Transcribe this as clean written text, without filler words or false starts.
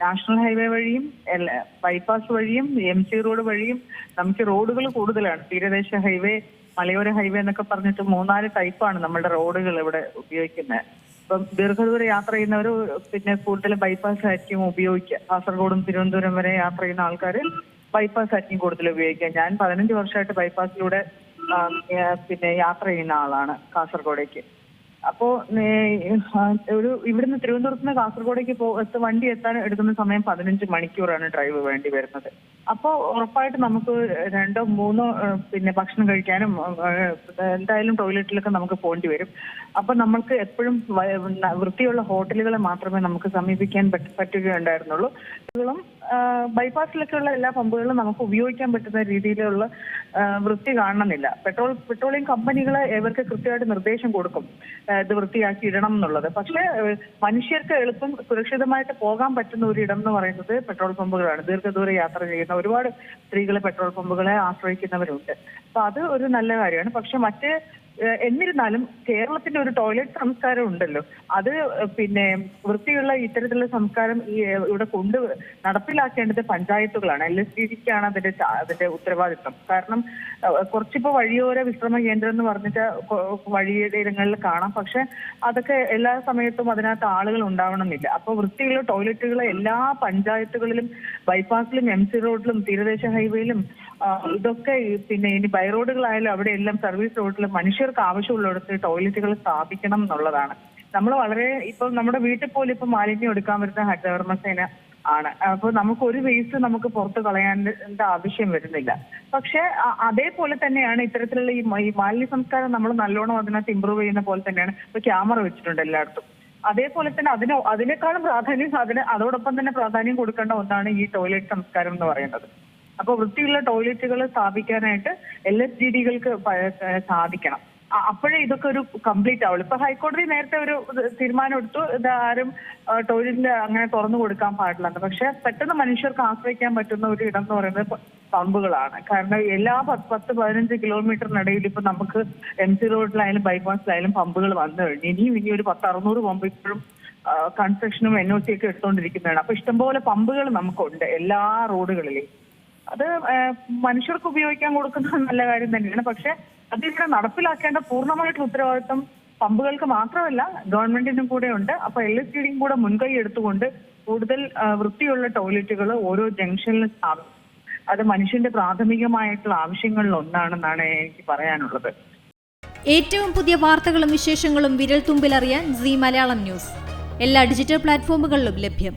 National highway വഴിയും bypass വഴിയും MC road വഴിയും നമുക്ക് റോഡുകൾ കൂടുതലാണ്. തീരദേശ ഹൈവേ, മലയോര ഹൈവേ എന്നൊക്കെ പറഞ്ഞിട്ട് 3-4 ടൈപ്പാണ് നമ്മുടെ റോഡുകൾ ഇവിടെ ഉപയോഗിക്കുന്നത്. ഇപ്പം ദീർഘദൂര യാത്ര ചെയ്യുന്നവർ പിന്നെ കൂടുതൽ ബൈപ്പാസ് ആയിരിക്കും ഉപയോഗിക്കുക. കാസർഗോഡും തിരുവനന്തപുരം വരെ യാത്ര ചെയ്യുന്ന ആൾക്കാർ ബൈപ്പാസ് ആയിരിക്കും കൂടുതൽ ഉപയോഗിക്കുക. ഞാൻ 15 വർഷമായിട്ട് ബൈപ്പാസിലൂടെ പിന്നെ യാത്ര ചെയ്യുന്ന ആളാണ് കാസർഗോഡേക്ക്. അപ്പോ ഇവിടുന്ന് തിരുവനന്തപുരത്ത് നിന്ന് കാസർഗോഡേക്ക് വണ്ടി എത്താൻ എടുക്കുന്ന സമയം 15 മണിക്കൂറാണ് ഡ്രൈവ് വേണ്ടി വരുന്നത്. അപ്പോൾ ഉറപ്പായിട്ട് നമുക്ക് 2-3 പിന്നെ ഭക്ഷണം കഴിക്കാനും എന്തായാലും ടോയ്ലറ്റിലൊക്കെ നമുക്ക് പോകേണ്ടി വരും. അപ്പൊ നമ്മൾക്ക് എപ്പോഴും വൃത്തിയുള്ള ഹോട്ടലുകളെ മാത്രമേ നമുക്ക് സമീപിക്കാൻ പറ്റുകയുണ്ടായിരുന്നുള്ളൂ. ബൈപ്പാസിലൊക്കെയുള്ള എല്ലാ പമ്പുകളും നമുക്ക് ഉപയോഗിക്കാൻ പറ്റുന്ന രീതിയിലുള്ള വൃത്തി കാണണമെന്നില്ല. പെട്രോളിയം കമ്പനികളെ ഇവർക്ക് കൃത്യമായിട്ട് നിർദ്ദേശം കൊടുക്കും ഇത് വൃത്തിയാക്കി ഇടണം എന്നുള്ളത്. പക്ഷേ മനുഷ്യർക്ക് എളുപ്പം സുരക്ഷിതമായിട്ട് പോകാൻ പറ്റുന്ന ഒരു ഇടം എന്ന് പറയുന്നത് പെട്രോൾ പമ്പുകളാണ്. ദീർഘദൂര യാത്ര ചെയ്യുന്ന ഒരുപാട് സ്ത്രീകൾ പെട്രോൾ പമ്പുകളെ ആശ്രയിക്കുന്നവരുണ്ട്. അപ്പൊ അത് ഒരു നല്ല കാര്യമാണ്. പക്ഷെ എന്നിരുന്നാലും കേരളത്തിന്റെ ഒരു ടോയ്ലറ്റ് സംസ്കാരം ഉണ്ടല്ലോ, അത് പിന്നെ വൃത്തിയുള്ള ഇത്തരത്തിലുള്ള സംസ്കാരം ഇവിടെ നടപ്പിലാക്കേണ്ടത് പഞ്ചായത്തുകളാണ്. LSTDക്കാണ് അതിന്റെ ഉത്തരവാദിത്വം. കാരണം കുറച്ചിപ്പോ വഴിയോര വിശ്രമ കേന്ദ്രം എന്ന് പറഞ്ഞിട്ട് വഴിയിടങ്ങളിൽ കാണാം. പക്ഷെ അതൊക്കെ എല്ലാ സമയത്തും അതിനകത്ത് ആളുകൾ ഉണ്ടാവണമെന്നില്ല. അപ്പൊ വൃത്തിയുള്ള ടോയ്ലറ്റുകൾ എല്ലാ പഞ്ചായത്തുകളിലും, ബൈപ്പാസിലും, MC റോഡിലും, തീരദേശ ഹൈവേയിലും, ഇതൊക്കെ പിന്നെ ഇനി ബൈ റോഡുകളായാലും അവിടെ എല്ലാം സർവീസ് റോഡിലും മനുഷ്യർക്ക് ആവശ്യമുള്ളിടത്ത് ടോയ്ലറ്റുകൾ സ്ഥാപിക്കണം എന്നുള്ളതാണ്. നമ്മൾ ഇപ്പം നമ്മുടെ വീട്ടിൽ പോലും ഇപ്പം മാലിന്യം എടുക്കാൻ വരുന്ന ഹരിതകർമ്മസേന ആണ്. അപ്പൊ നമുക്ക് ഒരു വേസ്റ്റ് നമുക്ക് പുറത്ത് കളയാനുള്ള ആവശ്യം വരുന്നില്ല. പക്ഷെ അതേപോലെ തന്നെയാണ് ഇത്തരത്തിലുള്ള ഈ മാലിന്യ സംസ്കാരം നമ്മൾ നല്ലോണം അതിനകത്ത് ഇമ്പ്രൂവ് ചെയ്യുന്ന പോലെ തന്നെയാണ് ഇപ്പൊ ക്യാമറ വെച്ചിട്ടുണ്ട് എല്ലായിടത്തും. അതേപോലെ തന്നെ അതിനേക്കാളും പ്രാധാന്യം അതോടൊപ്പം തന്നെ പ്രാധാന്യം കൊടുക്കേണ്ട ഒന്നാണ് ഈ ടോയ്ലറ്റ് സംസ്കാരം എന്ന് പറയുന്നത്. അപ്പൊ വൃത്തിയുള്ള ടോയ്ലറ്റുകൾ സ്ഥാപിക്കാനായിട്ട് LSTDകൾക്ക് സാധിക്കണം. അപ്പോഴേ ഇതൊക്കെ ഒരു കംപ്ലീറ്റ് ആവുള്ളൂ. ഇപ്പൊ ഹൈക്കോടതി നേരത്തെ ഒരു തീരുമാനം എടുത്തു, ഇത് ആരും ടോയ്ലറ്റിൽ അങ്ങനെ തുറന്നു കൊടുക്കാൻ പാടില്ലെന്ന്. പക്ഷെ പെട്ടെന്ന് മനുഷ്യർക്ക് ആശ്രയിക്കാൻ പറ്റുന്ന ഒരു ഇടം എന്ന് പറയുന്നത് പമ്പുകളാണ്. കാരണം എല്ലാ 10-15 കിലോമീറ്ററിനിടയിൽ ഇപ്പൊ നമുക്ക് MC റോഡിലായാലും ബൈപ്പാസിലായാലും പമ്പുകൾ വന്നു കഴിഞ്ഞു. ഇനി ഒരു 10-600 പമ്പ് ഇപ്പോഴും കൺസ്ട്രക്ഷനും NOC ഒക്കെ എടുത്തുകൊണ്ടിരിക്കുന്നതാണ്. അപ്പൊ ഇഷ്ടംപോലെ പമ്പുകൾ നമുക്കുണ്ട് എല്ലാ റോഡുകളിലും. അത് മനുഷ്യർക്ക് ഉപയോഗിക്കാൻ കൊടുക്കുന്നത് നല്ല കാര്യം തന്നെയാണ്. പക്ഷെ അതിവിടെ നടപ്പിലാക്കേണ്ട പൂർണ്ണമായിട്ടുള്ള ഉത്തരവാദിത്വം പമ്പുകൾക്ക് മാത്രമല്ല ഗവൺമെന്റിനും കൂടെ ഉണ്ട്. അപ്പൊ LSTDയും കൂടെ മുൻകൈ എടുത്തുകൊണ്ട് കൂടുതൽ വൃത്തിയുള്ള ടോയ്ലറ്റുകൾ ഓരോ ജംഗ്ഷനിലും സ്ഥാപിക്കും. അത് മനുഷ്യന്റെ പ്രാഥമികമായിട്ടുള്ള ആവശ്യങ്ങളിൽ ഒന്നാണെന്നാണ് എനിക്ക് പറയാനുള്ളത്. ഏറ്റവും പുതിയ വാർത്തകളും വിശേഷങ്ങളും വിരൽ തുമ്പിലറിയാൻ Zee മലയാളം ന്യൂസ് എല്ലാ ഡിജിറ്റൽ പ്ലാറ്റ്ഫോമുകളിലും ലഭ്യം.